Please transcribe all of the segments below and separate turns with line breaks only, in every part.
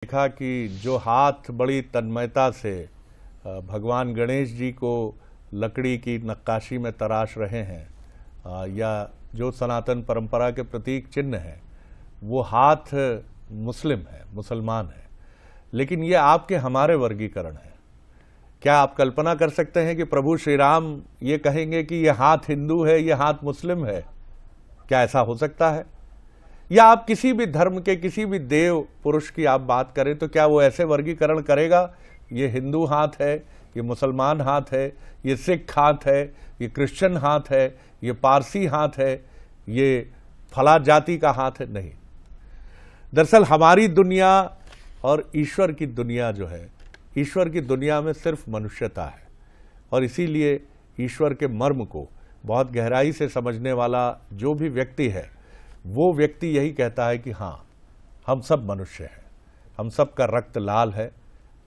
देखा कि जो हाथ बड़ी तन्मयता से भगवान गणेश जी को लकड़ी की नक्काशी में तराश रहे हैं, या जो सनातन परंपरा के प्रतीक चिन्ह हैं, वो हाथ मुस्लिम है, मुसलमान है। लेकिन ये आपके हमारे वर्गीकरण है। क्या आप कल्पना कर सकते हैं कि प्रभु श्री राम ये कहेंगे कि ये हाथ हिंदू है, ये हाथ मुस्लिम है? क्या ऐसा हो सकता है? या आप किसी भी धर्म के किसी भी देव पुरुष की आप बात करें तो क्या वो ऐसे वर्गीकरण करेगा, ये हिंदू हाथ है, ये मुसलमान हाथ है, ये सिख हाथ है, ये क्रिश्चियन हाथ है, ये पारसी हाथ है, ये फला जाति का हाथ है? नहीं। दरअसल हमारी दुनिया और ईश्वर की दुनिया जो है, ईश्वर की दुनिया में सिर्फ मनुष्यता है, और इसीलिए ईश्वर के मर्म को बहुत गहराई से समझने वाला जो भी व्यक्ति है, वो व्यक्ति यही कहता है कि हाँ, हम सब मनुष्य हैं, हम सब का रक्त लाल है,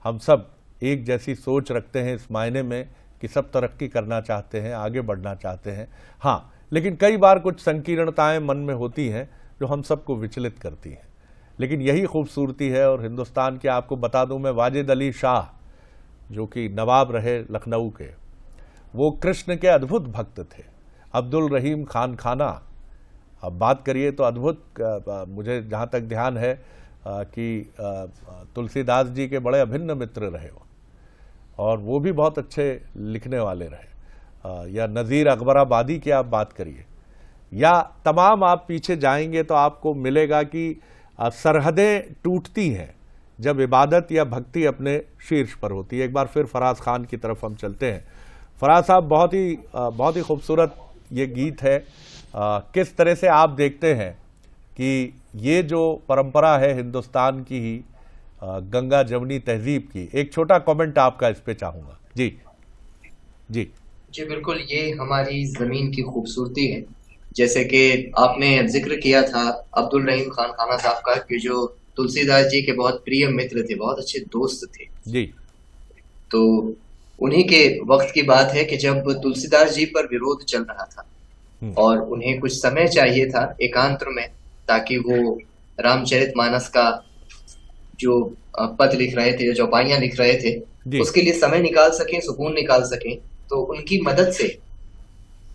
हम सब एक जैसी सोच रखते हैं इस मायने में कि सब तरक्की करना चाहते हैं, आगे बढ़ना चाहते हैं। हाँ, लेकिन कई बार कुछ संकीर्णताएं मन में होती हैं जो हम सबको विचलित करती हैं, लेकिन यही खूबसूरती है। और हिंदुस्तान के आपको बता दूं मैं, वाजिद अली शाह जो कि नवाब रहे लखनऊ के, वो कृष्ण के अद्भुत भक्त थे। अब्दुल रहीम खान खाना, अब बात करिए तो अद्भुत, मुझे जहाँ तक ध्यान है कि तुलसीदास जी के बड़े अभिन्न मित्र रहे वो, और वो भी बहुत अच्छे लिखने वाले रहे। या नज़ीर अकबराबादी की आप बात करिए, या तमाम आप पीछे जाएंगे तो आपको मिलेगा कि सरहदें टूटती हैं जब इबादत या भक्ति अपने शीर्ष पर होती है। एक बार फिर फराज खान की तरफ हम चलते हैं। फराज साहब, बहुत ही खूबसूरत ये गीत है। किस तरह से आप देखते हैं कि ये जो परंपरा है हिंदुस्तान की ही, गंगा जमुनी तहजीब की, एक छोटा कमेंट आपका इस पे चाहूंगा। जी जी
जी बिल्कुल, ये हमारी जमीन की खूबसूरती है। जैसे कि आपने जिक्र किया था अब्दुल रहीम खान खाना साहब का, कि जो तुलसीदास जी के बहुत प्रिय मित्र थे, बहुत अच्छे दोस्त थे
जी।
तो उन्हीं के वक्त की बात है कि जब तुलसीदास जी पर विरोध चल रहा था और उन्हें कुछ समय चाहिए था एकांत में, ताकि वो रामचरितमानस का जो पद लिख रहे थे, जो चौपाइयां लिख रहे थे, उसके लिए समय निकाल सकें, सुकून निकाल सकें। तो उनकी मदद से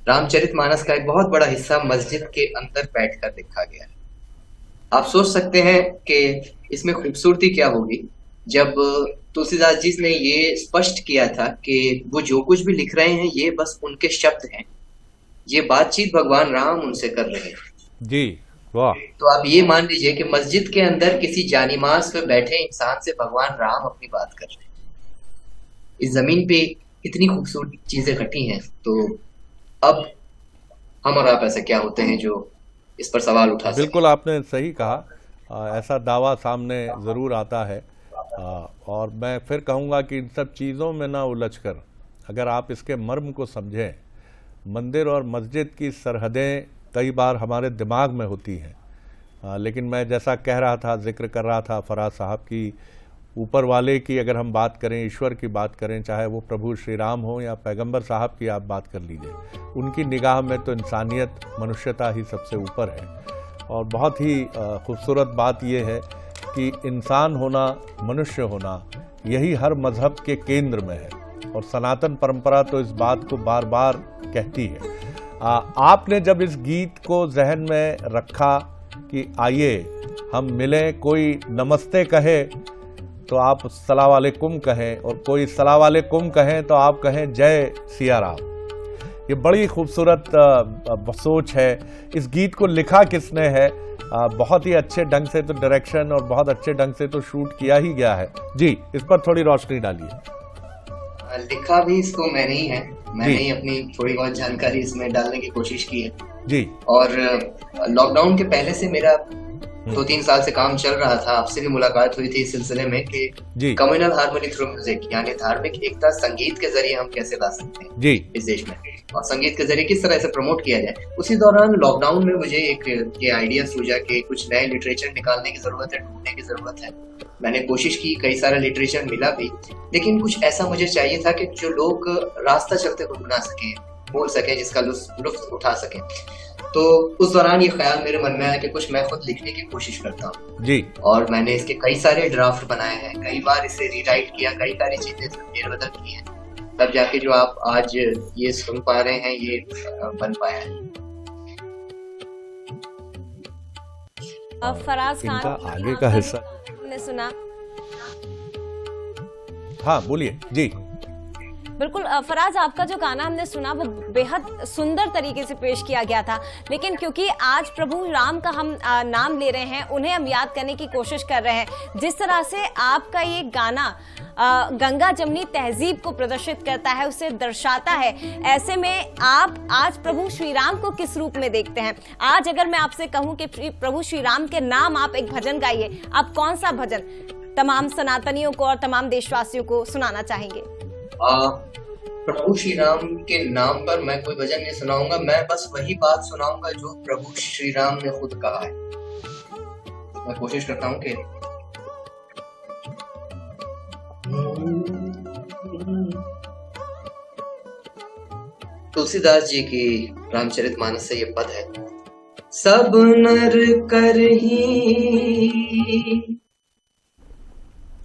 रामचरितमानस का एक बहुत बड़ा हिस्सा मस्जिद के अंदर बैठकर लिखा गया है। आप सोच सकते हैं कि इसमें खूबसूरती क्या होगी जब तुलसीदास जी ने ये स्पष्ट किया था कि वो जो कुछ भी लिख रहे हैं ये बस उनके शब्द हैं, ये बातचीत भगवान राम उनसे कर रहे हैं।
जी, वाह।
तो आप ये मान लीजिए कि मस्जिद के अंदर किसी जानिमाज पे बैठे इंसान से भगवान राम अपनी बात कर रहे हैं। इस जमीन पे इतनी खूबसूरत चीजें घटी हैं, तो अब हम और आप ऐसे क्या होते हैं जो इस पर सवाल उठा सकें?
बिल्कुल, आपने सही कहा। ऐसा दावा सामने ज़रूर आता है। और मैं फिर कहूँगा कि इन सब चीज़ों में ना उलझकर अगर आप इसके मर्म को समझें, मंदिर और मस्जिद की सरहदें कई बार हमारे दिमाग में होती हैं, लेकिन मैं जैसा कह रहा था, जिक्र कर रहा था फराज साहब की, ऊपर वाले की अगर हम बात करें, ईश्वर की बात करें, चाहे वो प्रभु श्री राम हो या पैगंबर साहब की आप बात कर लीजिए, उनकी निगाह में तो इंसानियत, मनुष्यता ही सबसे ऊपर है। और बहुत ही खूबसूरत बात यह है कि इंसान होना, मनुष्य होना, यही हर मजहब के केंद्र में है, और सनातन परंपरा तो इस बात को बार बार कहती है। आपने जब इस गीत को जहन में रखा कि आइए हम मिलें, कोई नमस्ते कहे तो आप सलाम वालेकुम कहें, और कोई सलाम वालेकुम कहें तो आप कहें जय सिया राम। ये बड़ी खूबसूरत सोच है। इस गीत को लिखा किसने है? बहुत ही अच्छे ढंग से तो डायरेक्शन और बहुत अच्छे ढंग से तो शूट किया ही गया है। जी, इस पर थोड़ी रोशनी डालिए।
लिखा भी इसको मैंने ही है, मैंने ही अपनी थोड़ी बहुत जानकारी इसमें डालने की कोशिश की है
जी।
और लॉकडाउन के पहले से मेरा 2-3 साल से काम चल रहा था। आपसे भी मुलाकात हुई थी इस सिलसिले में कि कम्युनल हार्मनी थ्रू म्यूजिक, यानी धार्मिक एकता संगीत के जरिए हम कैसे ला सकते हैं जी इस देश में, और संगीत के जरिए किस तरह से प्रमोट किया जाए। उसी दौरान लॉकडाउन में मुझे एक ये आइडिया सूझा कि कुछ नए लिटरेचर निकालने की जरूरत है, ढूंढने की जरूरत है। मैंने कोशिश की, कई सारा लिटरेचर मिला भी, लेकिन कुछ ऐसा मुझे चाहिए था कि जो लोग रास्ता चलते गुनगुना सकें, बोल सकें, जिसका लुत्फ उठा सकें। तो उस दौरान ये ख्याल मेरे मन में आया कि कुछ मैं खुद लिखने की कोशिश करता हूँ
जी।
और मैंने इसके कई सारे ड्राफ्ट बनाए हैं, कई बार इसे रीराइट किया, कई सारी चीजें फेरबदल की हैं, तब जाके जो आप आज ये सुन पा रहे हैं ये बन पाया है।
फराज खान
इनका आगे का हिस्सा
हमने सुना।
हाँ बोलिए जी।
बिल्कुल फराज, आपका जो गाना हमने सुना वो बेहद सुंदर तरीके से पेश किया गया था, लेकिन क्योंकि आज प्रभु राम का हम नाम ले रहे हैं, उन्हें हम याद करने की कोशिश कर रहे हैं। जिस तरह से आपका ये गाना गंगा जमनी तहजीब को प्रदर्शित करता है, उसे दर्शाता है, ऐसे में आप आज प्रभु श्री राम को किस रूप में देखते हैं? आज अगर मैं आपसे कहूं कि प्रभु श्री राम के नाम आप एक भजन गाइए, आप कौन सा भजन तमाम सनातनियों को और तमाम देशवासियों को सुनाना चाहेंगे?
प्रभु श्री राम के नाम पर मैं कोई भजन नहीं सुनाऊंगा, मैं बस वही बात सुनाऊंगा जो प्रभु श्री राम ने खुद कहा है। मैं कोशिश करता हूं कि तुलसीदास जी की रामचरितमानस से ये पद है, सब नर करही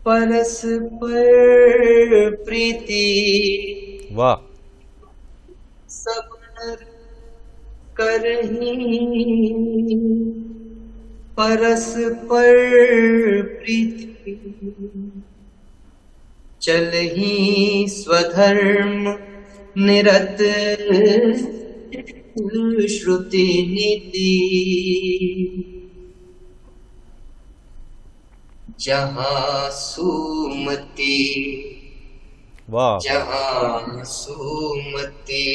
परस्पर प्रीति,
वाह।
सब नर करही परस्पर प्रीति, चलही स्वधर्म निरत श्रुति नीति, जहाँ सुमति,
वाह।
जहाँ सुमति,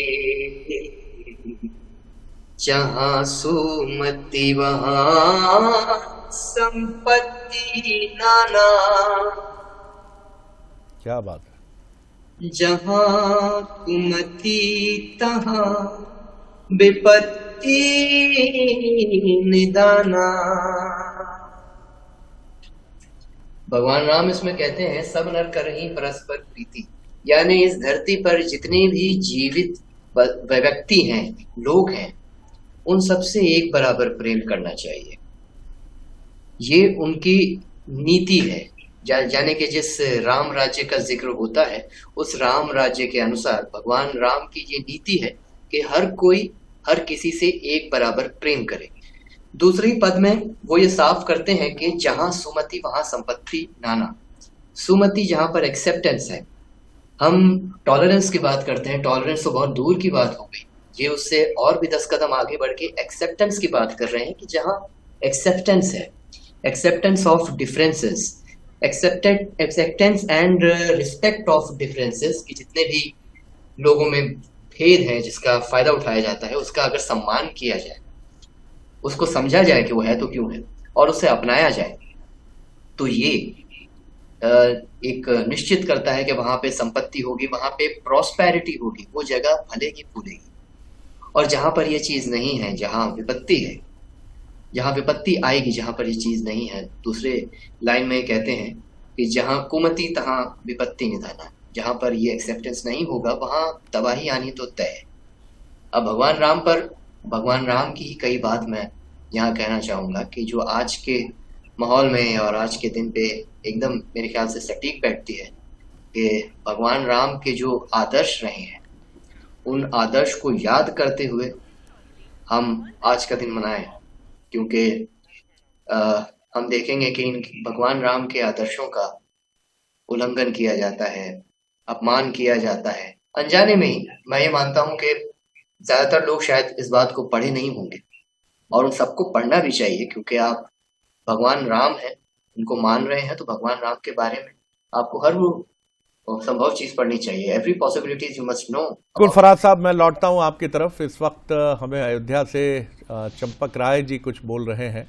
जहाँ सुमति वहाँ संपत्ति नाना,
क्या बात है।
जहाँ कुमति तहाँ विपत्ति निदाना। भगवान राम इसमें कहते हैं सब नर करहीं परस्पर प्रीति, यानी इस धरती पर जितने भी जीवित व्यक्ति हैं, लोग हैं, उन सबसे एक बराबर प्रेम करना चाहिए। ये उनकी नीति है। यानी कि जिस राम राज्य का जिक्र होता है, उस राम राज्य के अनुसार भगवान राम की ये नीति है कि हर कोई हर किसी से एक बराबर प्रेम करे। दूसरी पद में वो ये साफ करते हैं कि जहां सुमति वहां संपत्ति नाना। सुमति जहां पर एक्सेप्टेंस है, हम टॉलरेंस की बात करते हैं, टॉलरेंस तो बहुत दूर की बात हो गई, ये उससे और भी 10 कदम आगे बढ़ के एक्सेप्टेंस की बात कर रहे हैं कि जहां एक्सेप्टेंस है, acceptance of differences, acceptance and respect of differences, कि जितने भी लोगों में भेद है जिसका फायदा उठाया जाता है, उसका अगर सम्मान किया जाए, उसको समझा जाए कि वो है तो क्यों है, और उसे अपनाया जाए, तो ये एक निश्चित करता है कि वहां पे संपत्ति होगी, वहां पे प्रॉस्पेरिटी होगी, वो जगह फलेगी फूलेगी। और जहां पर ये चीज नहीं है, जहां विपत्ति है, जहां विपत्ति आएगी, जहां पर ये चीज नहीं है, दूसरे लाइन में कहते हैं कि जहां कुमति तहां विपत्ति निधाना। जहां पर ये एक्सेप्टेंस नहीं होगा वहां तबाही आनी तो तय है। अब भगवान राम की ही कई बात मैं यहाँ कहना चाहूंगा कि जो आज के माहौल में और आज के दिन पे एकदम मेरे ख्याल से सटीक बैठती है कि भगवान राम के जो आदर्श रहे हैं, उन आदर्श को याद करते हुए हम आज का दिन मनाएं, क्योंकि हम देखेंगे कि इन भगवान राम के आदर्शों का उल्लंघन किया जाता है, अपमान किया जाता है, अनजाने में ही। मैं ये मानता हूं कि ज्यादातर लोग शायद इस बात को पढ़े नहीं होंगे, और उन सबको पढ़ना भी चाहिए, क्योंकि आप भगवान राम हैं, उनको मान रहे हैं, तो भगवान राम के बारे में आपको हर वो संभव चीज पढ़नी चाहिए। Every possibilities you must know.
बिल्कुल फराज साहब, मैं लौटता हूं आपकी तरफ। इस वक्त हमें अयोध्या से चंपक राय जी कुछ बोल रहे हैं।